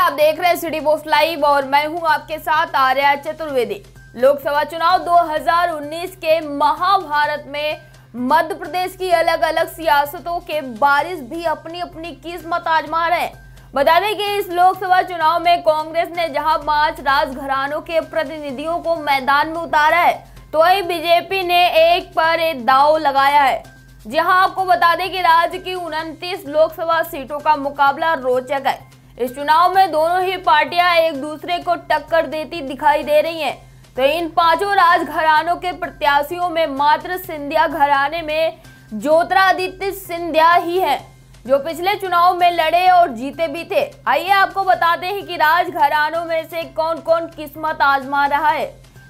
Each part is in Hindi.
आप देख रहे हैं सिटी पोस्ट लाइव और मैं हूं आपके साथ आर्या चतुर्वेदी। लोकसभा चुनाव 2019 के महाभारत में मध्य प्रदेश की अलग अलग सियासतों के बारिश भी अपनी अपनी किस्मत आजमा रहे हैं। बता दें कि इस लोकसभा चुनाव में कांग्रेस ने जहां 5 राजघरानों के प्रतिनिधियों को मैदान में उतारा है, तो वहीं बीजेपी ने एक पर एक दांव लगाया है। जहां आपको बता दें कि राज्य की 29 लोकसभा सीटों का मुकाबला रोचक है। इस चुनाव में दोनों ही पार्टियां एक दूसरे को टक्कर देती दिखाई दे रही हैं। तो इन 5 राजघरानों के प्रत्याशियों में मात्र सिंधिया घराने में ज्योतिरादित्य सिंधिया ही है, जो पिछले चुनाव में लड़े और जीते भी थे। आइए आपको बताते हैं कि राजघरानों में से कौन कौन किस्मत आजमा रहा है।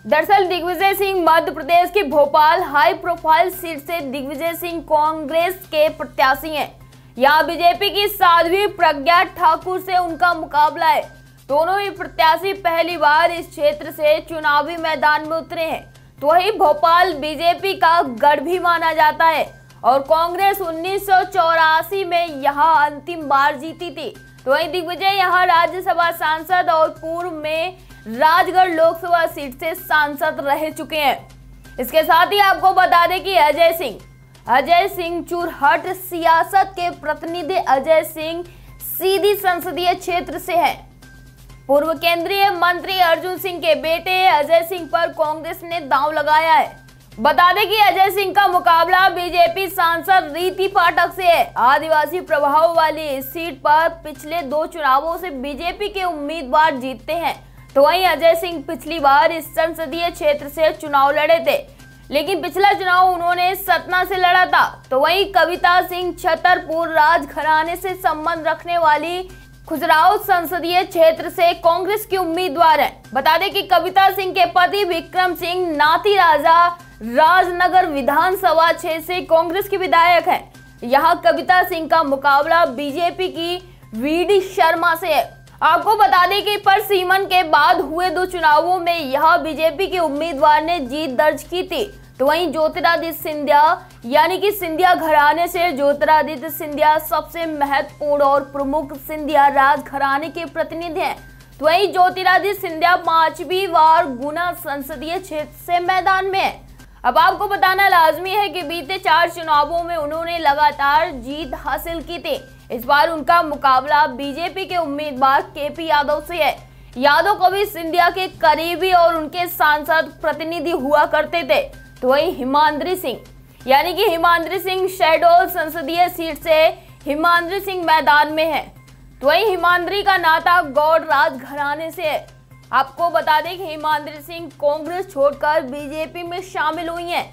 दरअसल दिग्विजय सिंह मध्य प्रदेश की भोपाल हाई प्रोफाइल सीट से दिग्विजय सिंह कांग्रेस के प्रत्याशी हैं। यहाँ बीजेपी की साध्वी प्रज्ञा ठाकुर से उनका मुकाबला है। दोनों ही प्रत्याशी पहली बार इस क्षेत्र से चुनावी मैदान में उतरे हैं। तो वही भोपाल बीजेपी का गढ़ भी माना जाता है और कांग्रेस 1984 में यहाँ अंतिम बार जीती थी। तो वही दिग्विजय यहाँ राज्यसभा सांसद और पूर्व में राजगढ़ लोकसभा सीट से सांसद रह चुके हैं। इसके साथ ही आपको बता दें कि अजय सिंह चुरहट सियासत के प्रतिनिधि अजय सिंह सीधी संसदीय क्षेत्र से हैं। पूर्व केंद्रीय मंत्री अर्जुन सिंह के बेटे अजय सिंह पर कांग्रेस ने दांव लगाया है। बता दें कि अजय सिंह का मुकाबला बीजेपी सांसद रीति पाठक से है। आदिवासी प्रभाव वाली इस सीट पर पिछले 2 चुनावों से बीजेपी के उम्मीदवार जीतते हैं। तो वहीं अजय सिंह पिछली बार इस संसदीय क्षेत्र से चुनाव लड़े थे, लेकिन पिछला चुनाव उन्होंने सतना से लड़ा था। तो वहीं कविता सिंह छतरपुर राजघराने से संबंध रखने वाली खुजराहो संसदीय क्षेत्र से कांग्रेस के उम्मीदवार हैं। बता दें कि कविता सिंह के पति विक्रम सिंह नाती राजा राजनगर विधानसभा क्षेत्र से कांग्रेस के विधायक हैं। यहां कविता सिंह का मुकाबला बीजेपी की वीडी शर्मा से है। आपको बता दें कि पर सीमन के बाद हुए 2 चुनावों में यह बीजेपी के उम्मीदवार ने जीत दर्ज की थी। तो वहीं ज्योतिरादित्य सिंधिया यानी कि सिंधिया घराने से ज्योतिरादित्य सिंधिया सबसे महत्वपूर्ण और प्रमुख सिंधिया राजघराने के प्रतिनिधि हैं। तो वहीं ज्योतिरादित्य सिंधिया 5वीं बार गुना संसदीय क्षेत्र से मैदान में है। अब आपको बताना लाजमी है कि बीते 4 चुनावों में उन्होंने लगातार जीत हासिल की थी। इस बार उनका मुकाबला बीजेपी के उम्मीदवार केपी यादव से है। यादव कभी सिंधिया के करीबी और उनके सांसद प्रतिनिधि हुआ करते थे। तो वही हिमाद्री सिंह यानी कि हिमाद्री सिंह शहडोल संसदीय सीट से हिमाद्री सिंह मैदान में है। तो वही हिमाद्री का नाता गौड़ राजघराने से है। आपको बता दें कि हिमाद्री सिंह कांग्रेस छोड़कर बीजेपी में शामिल हुई हैं।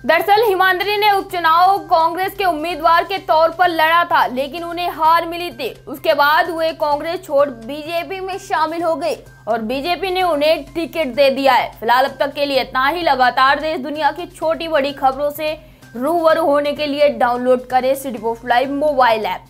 दरअसल हिमाद्री ने उपचुनाव कांग्रेस के उम्मीदवार के तौर पर लड़ा था, लेकिन उन्हें हार मिली थी। उसके बाद वे कांग्रेस छोड़ बीजेपी में शामिल हो गए और बीजेपी ने उन्हें टिकट दे दिया है। फिलहाल अब तक के लिए इतना ही। लगातार देश दुनिया की छोटी बड़ी खबरों से रूबरू होने के लिए डाउनलोड करें city post live mobile app.